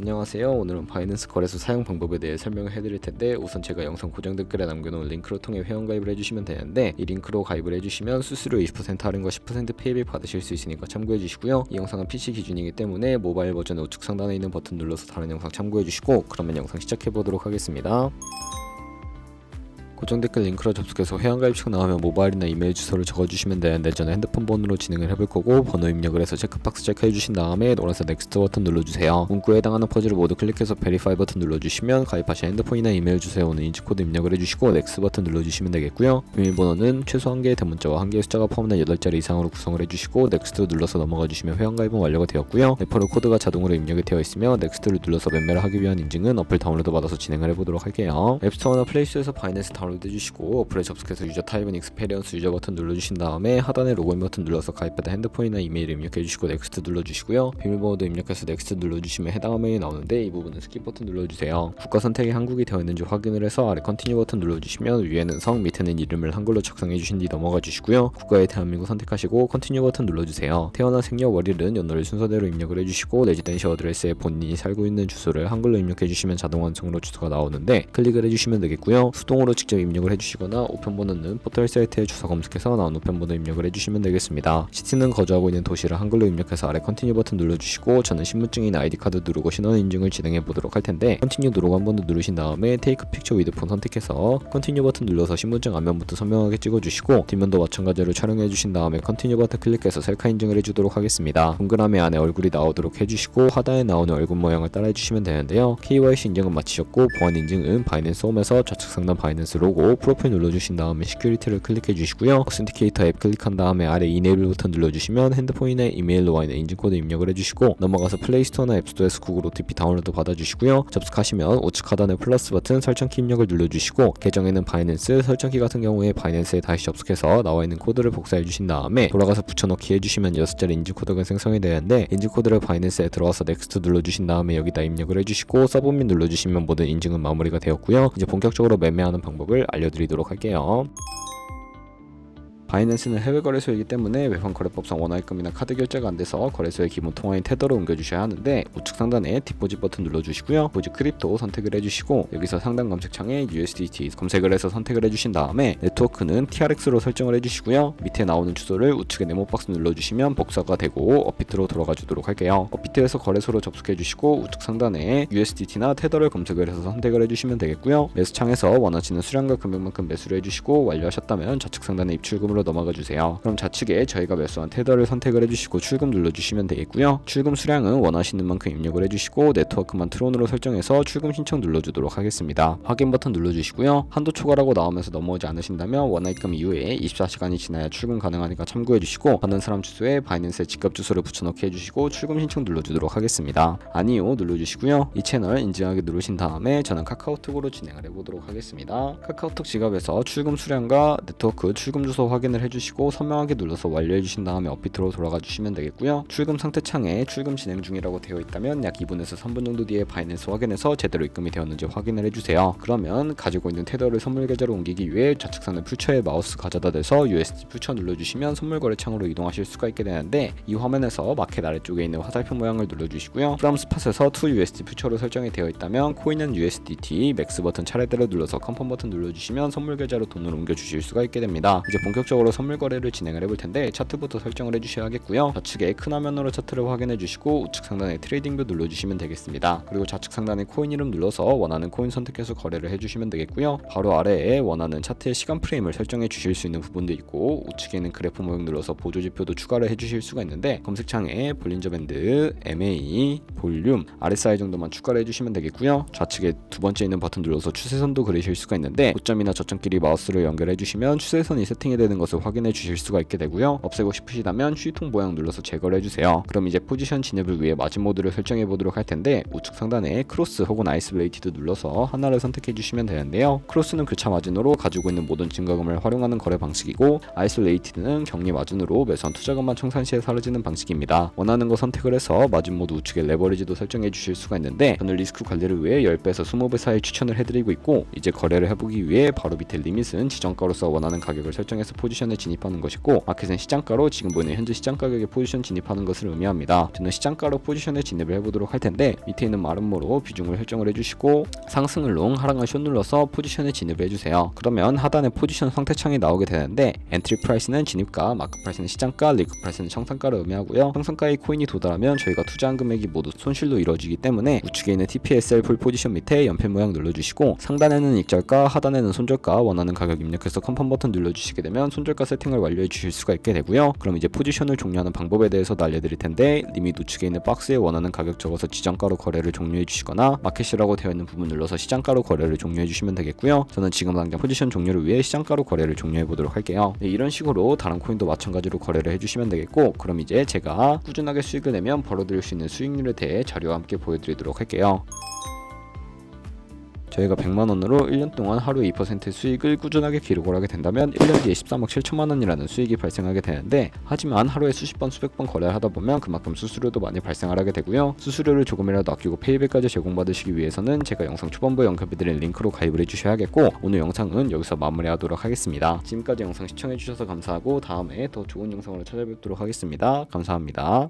안녕하세요. 오늘은 바이낸스 거래소 사용 방법에 대해 설명을 해드릴 텐데, 우선 제가 영상 고정 댓글에 남겨놓은 링크를 통해 회원가입을 해주시면 되는데, 이 링크로 가입을 해주시면 수수료 20% 할인과 10% 페이백 받으실 수 있으니까 참고해주시고요. 이 영상은 PC 기준이기 때문에 모바일 버전의 우측 상단에 있는 버튼 눌러서 다른 영상 참고해주시고, 그러면 영상 시작해보도록 하겠습니다. 고정 댓글 링크로 접속해서 회원가입식 나오면 모바일이나 이메일 주소를 적어주시면 되는데, 저는 핸드폰 번호로 진행을 해볼 거고, 번호 입력을 해서 체크박스 체크해주신 다음에 노란색 넥스트 버튼 눌러주세요. 문구에 해당하는 퍼즐을 모두 클릭해서 베리파이 버튼 눌러주시면 가입하신 핸드폰이나 이메일 주소에 오는 인증코드 입력을 해주시고 넥스트 버튼 눌러주시면 되겠고요. 비밀번호는 최소 1개의 대문자와 1개의 숫자가 포함된 8자리 이상으로 구성을 해주시고 넥스트 눌러서 넘어가주시면 회원가입은 완료가 되었고요. 레퍼럴 코드가 자동으로 입력이 되어 있으며 넥스트를 눌러서 매매를 하기 위한 인증은 어플 다운로드 받아서 진행을 해보도록 할게요. 앱스토어나 플레이스토어에서 바이낸스 다운로드 해주시고, 어플에 접속해서 유저 타입은 익스페리언스 유저 버튼 눌러주신 다음에 하단에 로그인 버튼 눌러서 가입받은 핸드폰이나 이메일 입력해주시고 넥스트 눌러주시고요. 비밀번호도 입력해서 넥스트 눌러주시면 해당 화면이 나오는데, 이 부분은 스킵 버튼 눌러주세요. 국가 선택이 한국이 되어 있는지 확인을 해서 아래 컨티뉴 버튼 눌러주시면 위에는 성, 밑에는 이름을 한글로 작성해주신 뒤 넘어가 주시고요. 국가에 대한민국 선택하시고 컨티뉴 버튼 눌러주세요. 태어난 생년 월일은 연도를 순서대로 입력을 해주시고, 레지던시 어드레스에 본인이 살고 있는 주소를 한글로 입력해주시면 자동 완성으로 주소가 나오는데 클릭을 해주시면 되겠고요. 수동으로 직접 입력을 해주시거나 우편번호는 포털 사이트에 주소 검색해서 나온 우편번호 입력을 해주시면 되겠습니다. 시티는 거주하고 있는 도시를 한글로 입력해서 아래 컨티뉴 버튼 눌러주시고, 저는 신분증이나 아이디카드 누르고 신원 인증을 진행해 보도록 할 텐데, 컨티뉴 누르고 한 번 더 누르신 다음에 테이크 픽처 위드 폰 선택해서 컨티뉴 버튼 눌러서 신분증 앞면부터 선명하게 찍어주시고, 뒷면도 마찬가지로 촬영해 주신 다음에 컨티뉴 버튼 클릭해서 셀카 인증을 해주도록 하겠습니다. 동그라미 안에 얼굴이 나오도록 해주시고, 하단에 나오는 얼굴 모양을 따라 해주시면 되는데요. KYC 인증은 마치셨고, 보안 인증은 바이낸스 홈에서 좌측 상단 바이낸스 로고 프로필 눌러주신 다음에 시큐리티를 클릭해 주시고요. 오센티케이터 앱 클릭한 다음에 아래 이네이블 버튼 눌러주시면 핸드폰이나 이메일로 와 있는 인증코드 입력을 해주시고, 넘어가서 플레이스토어나 앱스토어에서 구글 OTP 다운로드 받아주시고요. 접속하시면 우측 하단의 플러스 버튼 설정키 입력을 눌러주시고, 계정에는 바이낸스, 설정키 같은 경우에 바이낸스에 다시 접속해서 나와 있는 코드를 복사해 주신 다음에 돌아가서 붙여넣기 해주시면 6자리 인증코드가 생성이 되는데, 인증코드를 바이낸스에 들어와서 넥스트 눌러주신 다음에 여기다 입력을 해주시고 서브밋 눌러주시면 모든 인증은 마무리가 되었고요. 이제 본격적으로 매매하는 방법을 알려드리도록 할게요. 바이낸스는 해외 거래소이기 때문에 외환거래법상 원화입금이나 카드 결제가 안 돼서 거래소의 기본 통화인 테더로 옮겨주셔야 하는데, 우측 상단에 디포짓 버튼 눌러주시고요. 디포짓 크립토 선택을 해주시고, 여기서 상단 검색창에 USDT 검색을 해서 선택을 해주신 다음에 네트워크는 TRX로 설정을 해주시고요. 밑에 나오는 주소를 우측에 네모박스 눌러주시면 복사가 되고 업비트로 돌아가 주도록 할게요. 업비트에서 거래소로 접속해주시고, 우측 상단에 USDT나 테더를 검색을 해서 선택을 해주시면 되겠고요. 매수창에서 원하시는 수량과 금액만큼 매수를 해주시고, 완료하셨다면 좌측 상단에 입출금으로 넘어가 주세요. 그럼 좌측에 저희가 매수한 테더를 선택을 해주시고 출금 눌러주시면 되겠고요. 출금 수량은 원하시는 만큼 입력을 해주시고, 네트워크만 트론으로 설정해서 출금 신청 눌러주도록 하겠습니다. 확인 버튼 눌러주시고요. 한도 초과라고 나오면서 넘어오지 않으신다면 원화입금 이후에 24시간이 지나야 출금 가능하니까 참고해주시고, 받는 사람 주소에 바이낸스의 직접 주소를 붙여넣기 해주시고 출금 신청 눌러주도록 하겠습니다. 아니요 눌러주시고요. 이 채널 인증하기 누르신 다음에 저는 카카오톡으로 진행을 해보도록 하겠습니다. 카카오톡 지갑에서 출금 수량과 네트워크 출금 주소 확인을 해주시고 선명하게 눌러서 완료해주신 다음에 업비트로 돌아가 주시면 되겠고요. 출금 상태 창에 출금 진행 중이라고 되어 있다면 약 2분에서 3분 정도 뒤에 바이낸스 확인해서 제대로 입금이 되었는지 확인을 해주세요. 그러면 가지고 있는 테더를 선물 계좌로 옮기기 위해 좌측 상단 퓨처에 마우스 가져다 대서 USD 퓨처 눌러주시면 선물 거래 창으로 이동하실 수가 있게 되는데, 이 화면에서 마켓 아래쪽에 있는 화살표 모양을 눌러주시고요. 프롬 스팟에서 to USD 퓨처로 설정이 되어 있다면 코인은 USDT 맥스 버튼 차례대로 눌러서 컨펌 버튼 눌러주시면 선물 계좌로 돈을 옮겨주실 수가 있게 됩니다. 이제 본격적으로 선물 거래를 진행을 해볼 텐데, 차트부터 설정을 해주셔야 하겠고요. 좌측에 큰 화면으로 차트를 확인해 주시고 우측 상단에 트레이딩 뷰 눌러주시면 되겠습니다. 그리고 좌측 상단에 코인 이름 눌러서 원하는 코인 선택해서 거래를 해주시면 되겠고요. 바로 아래에 원하는 차트의 시간 프레임을 설정해 주실 수 있는 부분도 있고, 우측에는 그래프 모형 눌러서 보조 지표도 추가를 해주실 수가 있는데, 검색창에 볼린저 밴드, MA, 볼륨, RSI 정도만 추가를 해주시면 되겠고요. 좌측에 두 번째 있는 버튼 눌러서 추세선도 그리실 수가 있는데, 고점이나 저점끼리 마우스를 연결해 주시면 추세선이 세팅이 되는 것을 확인해 주실 수가 있게 되고요. 없애고 싶으시다면 휴통 모양 눌러서 제거를 해주세요. 그럼 이제 포지션 진입을 위해 마진 모드를 설정해 보도록 할 텐데, 우측 상단에 크로스 혹은 아이솔레이티드 눌러서 하나를 선택해 주시면 되는데요. 크로스는 교차 마진으로 가지고 있는 모든 증가금을 활용하는 거래 방식이고, 아이솔레이티드는 격리 마진으로 매수한 투자금만 청산 시에 사라지는 방식입니다. 원하는 거 선택을 해서 마진 모드 우측에 레버리지도 설정해 주실 수가 있는데, 저는 리스크 관리를 위해 10배에서 20배 사이 추천을 해드리고 있고, 이제 거래를 해보기 위해 바로 밑에 리밋은 지정가로서 원하는 가격을 설정해서 포지션 포지션에 진입하는 것이고, 마켓은 시장가로 지금 보이는 현재 시장 가격에 포지션 진입하는 것을 의미합니다. 저는 시장가로 포지션에 진입을 해보도록 할 텐데, 밑에 있는 마름모로 비중을 설정을 해주시고 상승을 롱, 하락을 숏 눌러서 포지션에 진입을 해주세요. 그러면 하단에 포지션 선택창이 나오게 되는데, 엔트리 프라이스는 진입가, 마크 프라이스는 시장가, 리그 프라이스는 청산가를 의미하고요. 청산가의 코인이 도달하면 저희가 투자한 금액이 모두 손실로 이루어지기 때문에 우측에 있는 TPSL 풀 포지션 밑에 연필 모양 눌러주시고, 상단에는 익절가, 하단에는 손절가 원하는 가격 입력해서 컨펌 버튼 눌러주시게 되면 손절가 세팅을 완료해 주실 수가 있게 되고요. 그럼 이제 포지션을 종료하는 방법에 대해서도 알려드릴 텐데, 리밋 우측에 있는 박스에 원하는 가격 적어서 지정가로 거래를 종료해 주시거나, 마켓이라고 되어 있는 부분 눌러서 시장가로 거래를 종료해 주시면 되겠고요. 저는 지금 당장 포지션 종료를 위해 시장가로 거래를 종료해 보도록 할게요. 네, 이런 식으로 다른 코인도 마찬가지로 거래를 해주시면 되겠고, 그럼 이제 제가 꾸준하게 수익을 내면 벌어들일 수 있는 수익률에 대해 자료와 함께 보여드리도록 할게요. 저희가 100만원으로 1년 동안 하루에 2% 수익을 꾸준하게 기록을 하게 된다면 1년 뒤에 13억 7천만원이라는 수익이 발생하게 되는데, 하지만 하루에 수십 번 수백 번 거래를 하다 보면 그만큼 수수료도 많이 발생을 하게 되고요. 수수료를 조금이라도 아끼고 페이백까지 제공받으시기 위해서는 제가 영상 초반부에 언급해드린 링크로 가입을 해주셔야겠고, 오늘 영상은 여기서 마무리하도록 하겠습니다. 지금까지 영상 시청해주셔서 감사하고, 다음에 더 좋은 영상으로 찾아뵙도록 하겠습니다. 감사합니다.